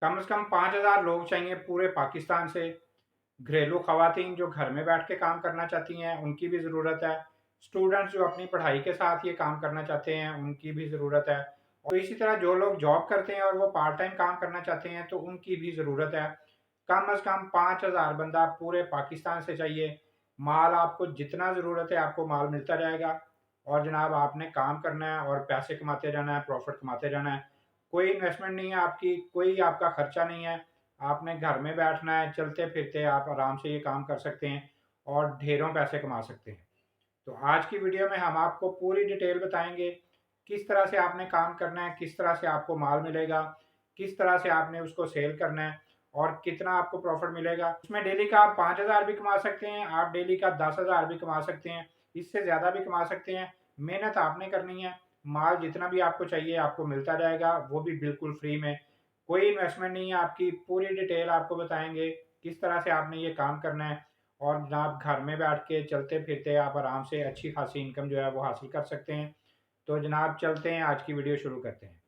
कम से कम 5,000 लोग चाहिए पूरे पाकिस्तान से। घरेलू ख़वातीन जो घर में बैठ के काम करना चाहती हैं, उनकी भी ज़रूरत है। स्टूडेंट्स जो अपनी पढ़ाई के साथ ये काम करना चाहते हैं, उनकी भी ज़रूरत है। और इसी तरह जो लोग जॉब करते हैं और वो पार्ट टाइम काम करना चाहते हैं, तो उनकी भी ज़रूरत है। कम से कम 5,000 बंदा पूरे पाकिस्तान से चाहिए। माल आपको जितना ज़रूरत है, आपको माल मिलता जाएगा और जनाब आपने काम करना है और पैसे कमाते जाना है, प्रॉफ़िट कमाते जाना है। कोई इन्वेस्टमेंट नहीं है आपकी, कोई आपका खर्चा नहीं है। आपने घर में बैठना है, चलते-फिरते आप आराम से ये काम कर सकते हैं और ढेरों पैसे कमा सकते हैं। तो आज की वीडियो में हम आपको पूरी डिटेल बताएँगे, किस तरह से आपने काम करना है, किस तरह से आपको माल मिलेगा, किस तरह से आपने उसको सेल करना है और कितना आपको प्रॉफ़िट मिलेगा। उसमें डेली का आप 5,000 भी कमा सकते हैं, आप डेली का 10,000 भी कमा सकते हैं, इससे ज़्यादा भी कमा सकते हैं। मेहनत आपने करनी है, माल जितना भी आपको चाहिए आपको मिलता जाएगा, वो भी बिल्कुल फ्री में। कोई इन्वेस्टमेंट नहीं है आपकी, पूरी डिटेल आपको बताएँगे, किस तरह से आपने ये काम करना है और जनाब घर में बैठ के चलते-फिरते आप आराम से अच्छी खासी इनकम जो है वो हासिल कर सकते हैं। तो जनाब चलते हैं, आज की वीडियो शुरू करते हैं।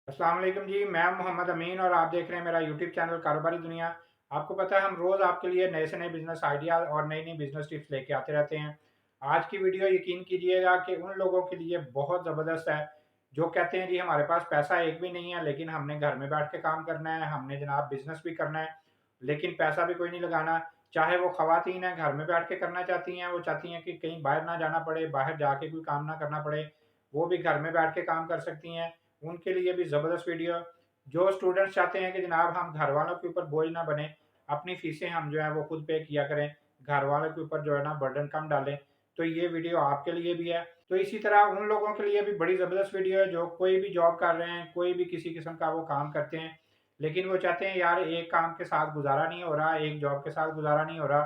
अस्सलाम वालेकुम जी, मैं मोहम्मद अमीन और आप देख रहे हैं मेरा यूट्यूब चैनल कारोबारी दुनिया। आपको पता है हम रोज़ आपके लिए नए से नए बिज़नेस आइडिया और नई-नई बिज़नेस टिप्स लेके आते रहते हैं। आज की वीडियो यकीन कीजिएगा कि उन लोगों के लिए बहुत ज़बरदस्त है, जो कहते हैं जी हमारे पास पैसा एक भी नहीं है लेकिन हमने घर में बैठ के काम करना है, हमने जनाब बिज़नेस भी करना है, लेकिन पैसा भी कोई नहीं लगाना। चाहे वो ख़वातीन हैं, घर में बैठ के करना चाहती हैं, वो चाहती हैं कि कहीं बाहर ना जाना पड़े, बाहर जाके कोई काम ना करना पड़े, वो भी घर में बैठ के काम कर सकती हैं। उनके लिए भी ज़बरदस्त वीडियो। जो स्टूडेंट्स चाहते हैं कि जनाब हम घर वालों के ऊपर बोझ ना बने, अपनी फ़ीसें हम जो है वो खुद पे किया करें, घर वालों के ऊपर जो है ना बर्डन कम डालें, तो ये वीडियो आपके लिए भी है। तो इसी तरह उन लोगों के लिए भी बड़ी ज़बरदस्त वीडियो है जो कोई भी जॉब कर रहे हैं, कोई भी किसी किस्म का वो काम करते हैं, लेकिन वो चाहते हैं यार एक काम के साथ गुज़ारा नहीं हो रहा, एक जॉब के साथ गुज़ारा नहीं हो रहा,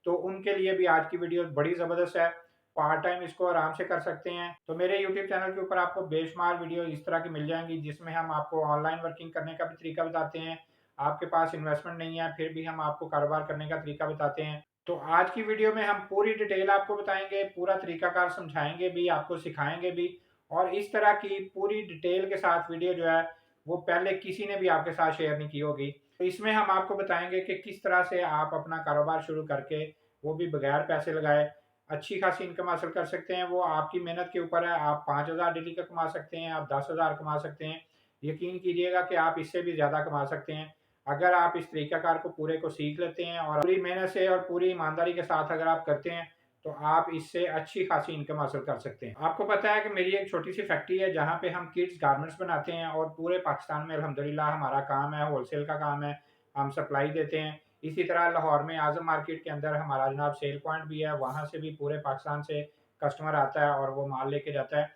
तो उनके लिए भी आज की वीडियो बड़ी ज़बरदस्त है। पार्ट टाइम इसको आराम से कर सकते हैं। तो मेरे यूट्यूब चैनल के ऊपर आपको बेशुमार वीडियो इस तरह की मिल जाएँगी जिसमें हम आपको ऑनलाइन वर्किंग करने का भी तरीका बताते हैं। आपके पास इन्वेस्टमेंट नहीं है, फिर भी हम आपको कारोबार करने का तरीका बताते हैं। तो आज की वीडियो में हम पूरी डिटेल आपको बताएँगे, पूरा तरीकाकार समझाएँगे भी, आपको सिखाएँगे भी और इस तरह की पूरी डिटेल के साथ वीडियो जो है, वो पहले किसी ने भी आपके साथ शेयर नहीं की होगी। तो इसमें हम आपको बताएँगे कि किस तरह से आप अपना कारोबार शुरू करके, वो भी बगैर पैसे लगाए अच्छी खासी इनकम हासिल कर सकते हैं। वो आपकी मेहनत के ऊपर है। आप 5,000 डेली का कमा सकते हैं, आप 10,000 कमा सकते हैं। यकीन कीजिएगा कि आप इससे भी ज़्यादा कमा सकते हैं। अगर आप इस तरीक़ाकार को पूरे को सीख लेते हैं और पूरी मेहनत से और पूरी ईमानदारी के साथ अगर आप करते हैं, तो आप इससे अच्छी खासी इनकम हासिल कर सकते हैं। आपको पता है कि मेरी एक छोटी-सी फैक्ट्री है जहाँ पे हम किड्स गारमेंट्स बनाते हैं और पूरे पाकिस्तान में अल्हम्दुलिल्लाह हमारा काम है, होलसेल का काम है, हम सप्लाई देते हैं। इसी तरह लाहौर में आज़म मार्केट के अंदर हमारा जनाब सेल पॉइंट भी है, वहाँ से भी पूरे पाकिस्तान से कस्टमर आता है और वो माल लेके जाता है।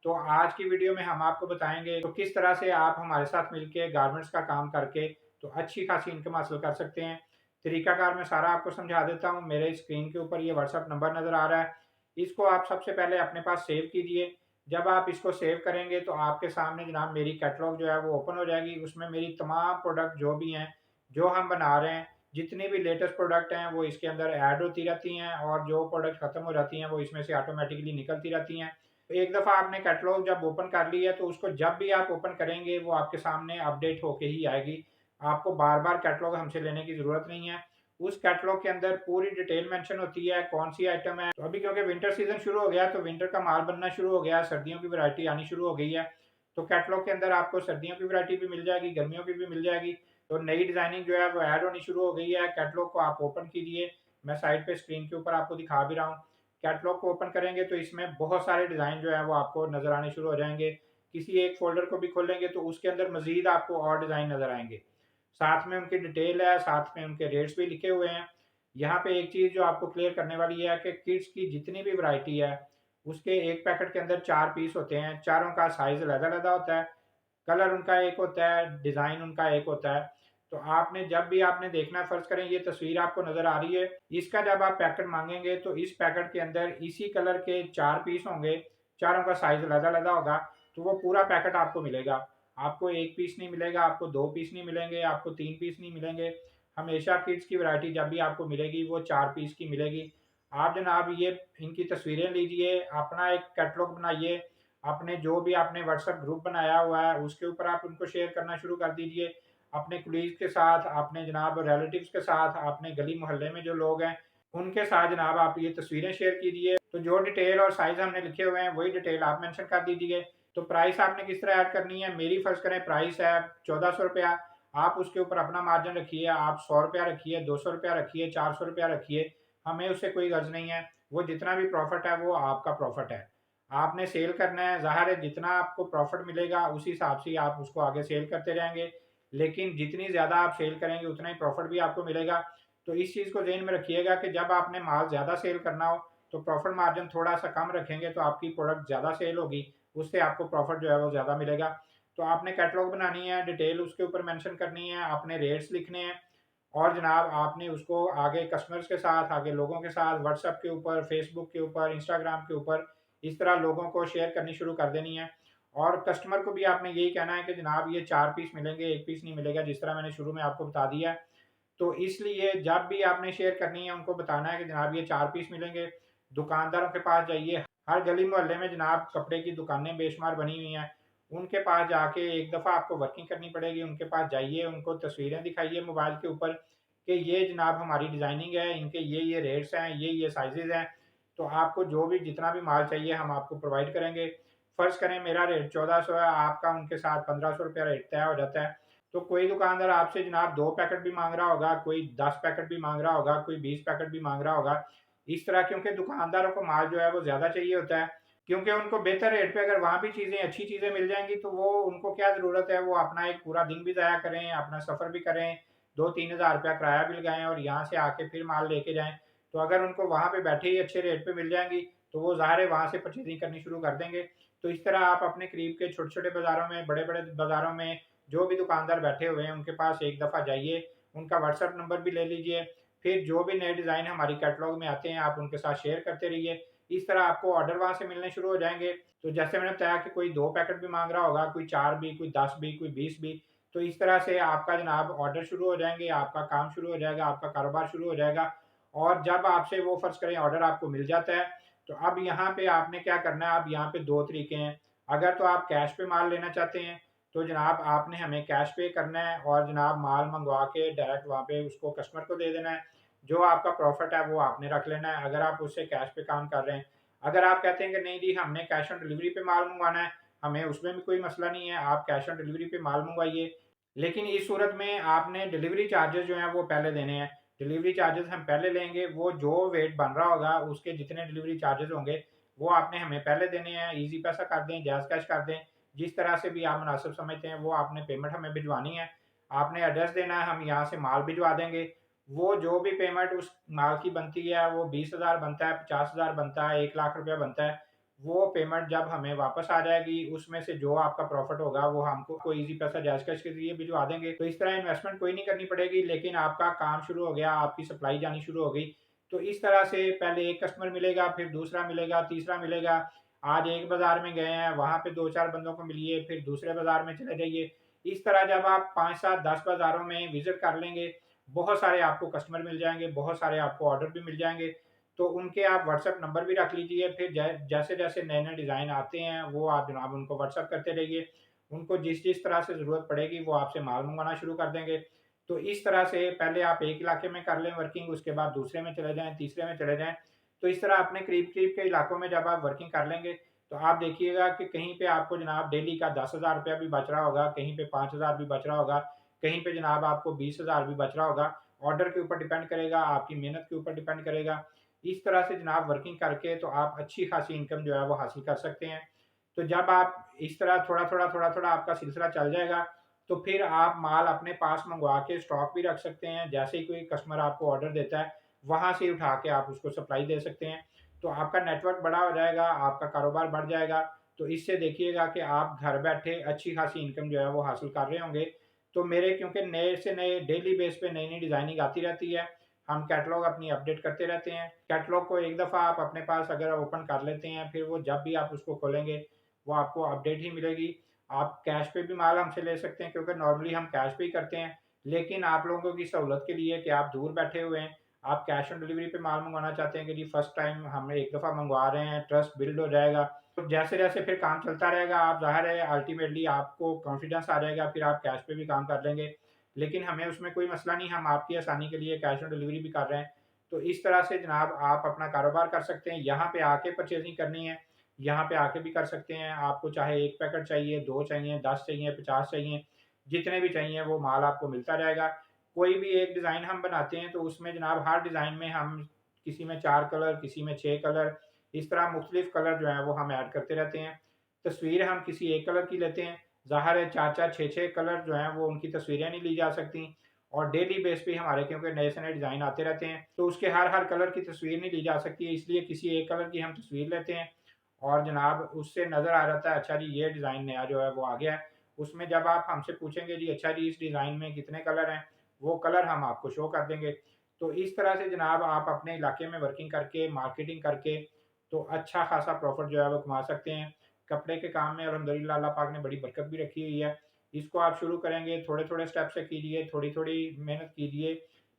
तो आज की वीडियो में हम आपको बताएँगे तो किस तरह से आप हमारे साथ मिलके गारमेंट्स का काम करके तो अच्छी खासी इनकम हासिल कर सकते हैं। तरीकाकार मैं सारा आपको समझा देता हूँ। मेरे स्क्रीन के ऊपर ये व्हाट्सएप नंबर नज़र आ रहा है। इसको आप सबसे पहले अपने पास सेव कीजिए। जब आप इसको सेव करेंगे तो आपके सामने जनाब मेरी कैटलॉग जो है वो ओपन हो जाएगी। उसमें मेरी तमाम प्रोडक्ट जो भी हैं, जो हम बना रहे हैं, जितनी भी लेटेस्ट प्रोडक्ट हैं वो इसके अंदर ऐड होती रहती हैं और जो प्रोडक्ट खत्म हो जाती हैं वो इसमें से ऑटोमेटिकली निकलती रहती हैं। तो एक दफ़ा आपने कैटलॉग जब ओपन कर लिया है तो उसको जब भी आप ओपन करेंगे वो आपके सामने अपडेट होके ही आएगी। आपको बार-बार कैटलॉग हमसे लेने की ज़रूरत नहीं है। उस कैटलॉग के अंदर पूरी डिटेल मेंशन होती है, कौन-सी आइटम है। तो अभी क्योंकि विंटर सीज़न शुरू हो गया है तो विंटर का माल बनना शुरू हो गया है, सर्दियों की वैरायटी आनी शुरू हो गई है। तो कैटलॉग के अंदर आपको सर्दियों की वैरायटी भी मिल जाएगी, गर्मियों की भी मिल जाएगी। तो नई डिज़ाइनिंग जो है वो ऐड होनी शुरू हो गई है। कैटलॉग को आप ओपन कीजिए। मैं साइड पे स्क्रीन के ऊपर आपको दिखा भी रहा हूँ। कैटलॉग को ओपन करेंगे तो इसमें बहुत सारे डिज़ाइन जो है वो आपको नज़र आने शुरू हो जाएँगे। किसी एक फ़ोल्डर को भी खोलेंगे तो उसके अंदर मज़ीद आपको और डिज़ाइन नज़र आएँगे। साथ में उनकी डिटेल है, साथ में उनके रेट्स भी लिखे हुए हैं। यहाँ पे एक चीज़ जो आपको क्लियर करने वाली है कि किड्स की जितनी भी वैरायटी है, उसके एक पैकेट के अंदर 4 पीस होते हैं। चारों का साइज़ अलग-अलग होता है। कलर उनका एक होता है, डिज़ाइन उनका एक होता है। तो आपने जब भी आपने देखना है फ़र्ज़ करें ये तस्वीर आपको नज़र आ रही है, इसका जब आप पैकेट माँगेंगे तो इस पैकेट के अंदर इसी कलर के 4 पीस होंगे, चारों का साइज़ अलग-अलग होगा, तो वो पूरा पैकेट आपको मिलेगा। आपको 1 पीस नहीं मिलेगा, आपको 2 पीस नहीं मिलेंगे, आपको 3 पीस नहीं मिलेंगे। हमेशा किड्स की वैरायटी जब भी आपको मिलेगी वो 4 पीस की मिलेगी। आप जनाब ये इनकी तस्वीरें लीजिए, अपना एक कैटलॉग बनाइए, अपने जो भी आपने व्हाट्सएप ग्रुप बनाया हुआ है उसके ऊपर आप उनको शेयर करना शुरू कर दीजिए। अपने कुलीग के साथ, अपने जनाब रिलेटिव्स के साथ, अपने गली मोहल्ले में जो लोग हैं उनके साथ जनाब आप ये तस्वीरें शेयर कीजिए। तो जो डिटेल और साइज़ हमने लिखे हुए हैं वही डिटेल आप मेंशन कर दीजिए। तो प्राइस आपने किस तरह ऐड करनी है, मेरी फ़र्ज़ करें प्राइस है ₹1400। आप उसके ऊपर अपना मार्जिन रखिए, आप ₹100 रखिए, ₹200 रखिए, ₹400 रखिए, हमें उससे कोई गर्ज़ नहीं है। वो जितना भी प्रॉफ़िट है वो आपका प्रॉफ़िट है। आपने सेल करना है, ज़ाहिर है जितना आपको प्रॉफ़िट मिलेगा उसी हिसाब से ही आप उसको आगे सेल करते जाएँगे। लेकिन जितनी ज़्यादा आप सेल करेंगे उतना ही प्रॉफ़िट भी आपको मिलेगा। तो इस चीज़ को ज़हन में रखिएगा कि जब आपने माल ज़्यादा सेल करना हो तो प्रॉफ़िट मार्जिन थोड़ा-सा कम रखेंगे तो आपकी प्रोडक्ट ज़्यादा सेल होगी, उससे आपको प्रॉफ़िट जो है वो ज़्यादा मिलेगा। तो आपने कैटलॉग बनानी है, डिटेल उसके ऊपर मेंशन करनी है, आपने रेट्स लिखने हैं और जनाब आपने उसको आगे कस्टमर्स के साथ, आगे लोगों के साथ व्हाट्सएप के ऊपर, फेसबुक के ऊपर, इंस्टाग्राम के ऊपर इस तरह लोगों को शेयर करनी शुरू कर देनी है। और कस्टमर को भी आपने यही कहना है कि जनाब ये 4 पीस मिलेंगे, 1 पीस नहीं मिलेगा, जिस तरह मैंने शुरू में आपको बता दिया है। तो इसलिए जब भी आपने शेयर करनी है उनको बताना है कि जनाब ये 4 पीस मिलेंगे। दुकानदारों के पास जाइए, हर गली मोहल्ले में जनाब कपड़े की दुकानें बेशुमार बनी हुई हैं। उनके पास जाके एक दफ़ा आपको वर्किंग करनी पड़ेगी, उनके पास जाइए, उनको तस्वीरें दिखाइए मोबाइल के ऊपर कि ये जनाब हमारी डिज़ाइनिंग है, इनके ये रेट्स हैं, ये साइज़ेज़ हैं। तो आपको जो भी जितना भी माल चाहिए हम आपको प्रोवाइड करेंगे। फ़र्ज़ करें मेरा रेट 1400 है, आपका उनके साथ ₹1500 रेट तय हो जाता है। तो कोई दुकानदार आपसे जनाब 2 पैकेट भी माँग रहा होगा, कोई 10 पैकेट भी माँग रहा होगा, कोई 20 पैकेट भी माँग रहा होगा। इस तरह क्योंकि दुकानदारों को माल जो है वो ज़्यादा चाहिए होता है, क्योंकि उनको बेहतर रेट पे अगर वहाँ भी चीज़ें अच्छी चीज़ें मिल जाएँगी तो वो उनको क्या ज़रूरत है, वो अपना एक पूरा दिन भी ज़ाया करें, अपना सफ़र भी करें, 2-3 हज़ार रुपया किराया भी लगाएँ और यहाँ से आके फिर माल लेके जाएँ। तो अगर उनको वहाँ पे बैठे ही अच्छे रेट पे मिल जाएँगी, तो वो ज़ाहिर है वहाँ से परचेज़िंग करनी शुरू कर देंगे। तो इस तरह आप अपने करीब के छोटे-छोटे बाज़ारों में, बड़े-बड़े बाज़ारों में जो भी दुकानदार बैठे हुए हैं उनके पास एक दफ़ा जाइए, उनका व्हाट्सएप नंबर भी ले लीजिए, फिर जो भी नए डिज़ाइन हमारी कैटलॉग में आते हैं आप उनके साथ शेयर करते रहिए। इस तरह आपको ऑर्डर वहाँ से मिलने शुरू हो जाएँगे। तो जैसे मैंने बताया कि कोई 2 पैकेट भी माँग रहा होगा, कोई 4 भी, कोई 10 भी, कोई 20 भी। तो इस तरह से आपका जनाब ऑर्डर शुरू हो जाएँगे, आपका काम शुरू हो जाएगा, आपका कारोबार शुरू हो जाएगा। और जब आपसे वो फ़र्ज़ करें ऑर्डर आपको मिल जाता है, तो अब यहाँ पे आपने क्या करना है, अब यहाँ पे 2 तरीके हैं। अगर तो आप कैश पे माल लेना चाहते हैं तो जनाब आपने हमें कैश पे करना है और जनाब माल मंगवा के डायरेक्ट वहाँ पे उसको कस्टमर को दे देना है। जो आपका प्रॉफ़िट है वो आपने रख लेना है, अगर आप उससे कैश पे काम कर रहे हैं। अगर आप कहते हैं कि नहीं जी हमने कैश ऑन डिलीवरी पे माल मँगवाना है, हमें उसमें भी कोई मसला नहीं है, आप कैश ऑन डिलीवरी पे माल मँगवाइए। लेकिन इस सूरत में आपने डिलीवरी चार्जेज़ जो हैं वो पहले देने हैं। डिलीवरी चार्जेज़ हम पहले लेंगे, वो जो वेट बन रहा होगा उसके जितने डिलीवरी चार्जेज़ होंगे, वो आपने हमें पहले देने हैं। ईज़ी पैसा कर दें, जैज़ कैश कर दें, जिस तरह से भी आप मुनासिब समझते हैं वो आपने पेमेंट हमें भिजवानी है। आपने एड्रेस देना है, हम यहाँ से माल भिजवा देंगे। वो जो भी पेमेंट उस माल की बनती है वो 20,000 बनता है, 50,000 बनता है, 1 लाख रुपया बनता है। वो पेमेंट जब हमें वापस आ जाएगी उसमें से जो आपका प्रॉफ़िट होगा वो हमको कोई ईज़ी पैसा जैज़ कैश के ज़रिए भिजवा देंगे। तो इस तरह इन्वेस्टमेंट कोई नहीं करनी पड़ेगी, लेकिन आपका काम शुरू हो गया, आपकी सप्लाई जानी शुरू हो गई। तो इस तरह से पहले एक कस्टमर मिलेगा, फिर दूसरा मिलेगा, तीसरा मिलेगा। आज एक बाज़ार में गए हैं, वहाँ पे 2-4 बंदों को मिलिए, फिर दूसरे बाज़ार में चले जाइए। इस तरह जब आप 5, 7, 10 बाज़ारों में विज़िट कर लेंगे, बहुत सारे आपको कस्टमर मिल जाएँगे, बहुत सारे आपको ऑर्डर भी मिल जाएँगे। तो उनके आप व्हाट्सएप नंबर भी रख लीजिए, फिर जैसे-जैसे नए-नए डिज़ाइन आते हैं, वो आप जनाब उनको व्हाट्सएप करते रहिए। उनको जिस-जिस तरह से ज़रूरत पड़ेगी, वो आपसे माल मँगवाना शुरू कर देंगे। तो इस तरह से पहले आप एक इलाके में कर लें वर्किंग, उसके बाद दूसरे में चले जाएँ, तीसरे में चले जाएँ। तो इस तरह अपने करीब-करीब के इलाकों में जब आप वर्किंग कर लेंगे, तो आप देखिएगा कि कहीं पे आपको जनाब डेली का 10,000 रुपया भी बच रहा होगा, कहीं पे 5,000 भी बच रहा होगा, कहीं पे जनाब आपको 20,000 भी बच रहा होगा। ऑर्डर के ऊपर डिपेंड करेगा, आपकी मेहनत के ऊपर डिपेंड करेगा। इस तरह से जनाब वर्किंग करके तो आप अच्छी खासी इनकम जो है वो हासिल कर सकते हैं। तो जब आप इस तरह थोड़ा-थोड़ा आपका सिलसिला चल जाएगा, तो फिर आप माल अपने पास मँगवा के स्टॉक भी रख सकते हैं। जैसे ही कोई कस्टमर आपको ऑर्डर देता है, वहाँ से उठा के आप उसको सप्लाई दे सकते हैं। तो आपका नेटवर्क बड़ा हो जाएगा, आपका कारोबार बढ़ जाएगा। तो इससे देखिएगा कि आप घर बैठे अच्छी खासी इनकम जो है वो हासिल कर रहे होंगे। तो मेरे क्योंकि नए से नए डेली बेस पे नई-नई डिज़ाइनिंग आती रहती है, हम कैटलॉग अपनी अपडेट करते रहते हैं। कैटलॉग को एक दफ़ा आप अपने पास अगर ओपन कर लेते हैं, फिर वो जब भी आप उसको खोलेंगे, वो आपको अपडेट ही मिलेगी। आप कैश पे भी माल हमसे ले सकते हैं क्योंकि नॉर्मली हम कैश पे ही करते हैं। लेकिन आप लोगों की सहूलत के लिए कि आप दूर बैठे हुए हैं, आप कैश ऑन डिलीवरी पे माल मँगवाना चाहते हैं कि जी फर्स्ट टाइम हम एक दफ़ा मँगवा रहे हैं, ट्रस्ट बिल्ड हो जाएगा। तो जैसे-जैसे फिर काम चलता रहेगा, आप ज़ाहिर है अल्टीमेटली आपको कॉन्फिडेंस आ जाएगा, फिर आप कैश पे भी काम कर लेंगे। लेकिन हमें उसमें कोई मसला नहीं, हम आपकी आसानी के लिए कैश ऑन डिलीवरी भी कर रहे हैं। तो इस तरह से जनाब आप अपना कारोबार कर सकते हैं। यहाँ पे आके परचेज़िंग करनी है, यहाँ पे आके भी कर सकते हैं। आपको चाहे 1 पैकेट चाहिए, 2 चाहिए, 10 चाहिए, 50 चाहिए, जितने भी चाहिए वो माल आपको मिलता रहेगा। कोई भी एक डिज़ाइन हम बनाते हैं तो उसमें जनाब हर डिज़ाइन में हम किसी में 4 कलर, किसी में 6 कलर, इस तरह मुख्तलिफ कलर जो हैं वो हम ऐड करते रहते हैं। तस्वीर हम किसी एक कलर की लेते हैं, ज़ाहिर है 4-4, 6-6 कलर जो हैं वो उनकी तस्वीरें नहीं ली जा सकती और डेली बेस पे हमारे क्योंकि नए से नए डिज़ाइन आते रहते हैं, तो उसके हर कलर की तस्वीर नहीं ली जा सकती है, इसलिए किसी एक कलर की हम तस्वीर लेते हैं और जनाब उससे नज़र आ जाता है अच्छा जी ये डिज़ाइन नया जो है वो आ गया है। उसमें जब आप हमसे पूछेंगे जी अच्छा जी इस डिज़ाइन में कितने कलर हैं, वो कलर हम आपको शो कर देंगे। तो इस तरह से जनाब आप अपने इलाके में वर्किंग करके, मार्केटिंग करके तो अच्छा खासा प्रॉफ़िट जो है वो कमा सकते हैं। कपड़े के काम में अल्हम्दुलिल्लाह अल्लाह पाक ने बड़ी बरकत भी रखी हुई है। इसको आप शुरू करेंगे, थोड़े-थोड़े स्टेप से कीजिए, थोड़ी-थोड़ी मेहनत कीजिए,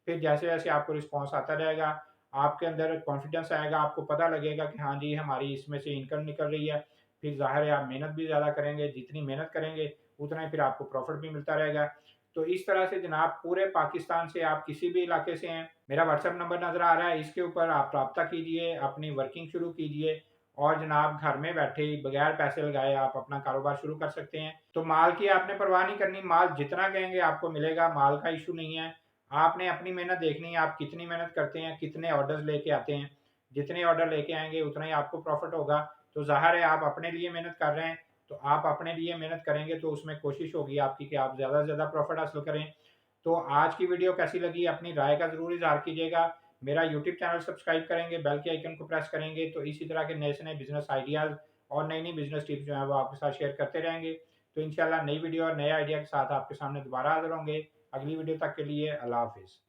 फिर जैसे-जैसे आपको रिस्पॉन्स आता रहेगा, आपके अंदर कॉन्फिडेंस आएगा, आपको पता लगेगा कि हाँ जी, हमारी इसमें से इनकम निकल रही है। फिर ज़ाहिर है आप मेहनत भी ज़्यादा करेंगे, जितनी मेहनत करेंगे, उतना ही फिर आपको प्रॉफ़िट भी मिलता रहेगा। तो इस तरह से जनाब पूरे पाकिस्तान से आप किसी भी इलाके से हैं, मेरा व्हाट्सएप नंबर नज़र आ रहा है, इसके ऊपर आप राब्ता कीजिए, अपनी वर्किंग शुरू कीजिए और जनाब घर में बैठे ही बगैर पैसे लगाए आप अपना कारोबार शुरू कर सकते हैं। तो माल की आपने परवाह नहीं करनी, माल जितना कहेंगे आपको मिलेगा, माल का इश्यू नहीं है। आपने अपनी मेहनत देखनी है, आप कितनी मेहनत करते हैं, कितने ऑर्डर्स लेके आते हैं। जितने ऑर्डर लेके आएँगे उतना ही आपको प्रॉफ़िट होगा। तो ज़ाहिर है आप अपने लिए मेहनत कर रहे हैं, तो आप अपने लिए मेहनत करेंगे तो उसमें कोशिश होगी आपकी कि आप ज़्यादा से ज़्यादा प्रॉफ़िट हासिल करें। तो आज की वीडियो कैसी लगी अपनी राय का ज़रूर इज़हार कीजिएगा। मेरा यूट्यूब चैनल सब्सक्राइब करेंगे, बेल के आइकन को प्रेस करेंगे तो इसी तरह के नए से नए बिज़नेस आइडियाज़ और नई-नई बिज़नेस टिप्स जो हैं वो आपके साथ शेयर करते रहेंगे। तो इंशाल्लाह नई वीडियो और नए आइडिया के साथ आपके सामने दोबारा हाज़िर होंगे। अगली वीडियो तक के लिए अल्लाह हाफ़िज़।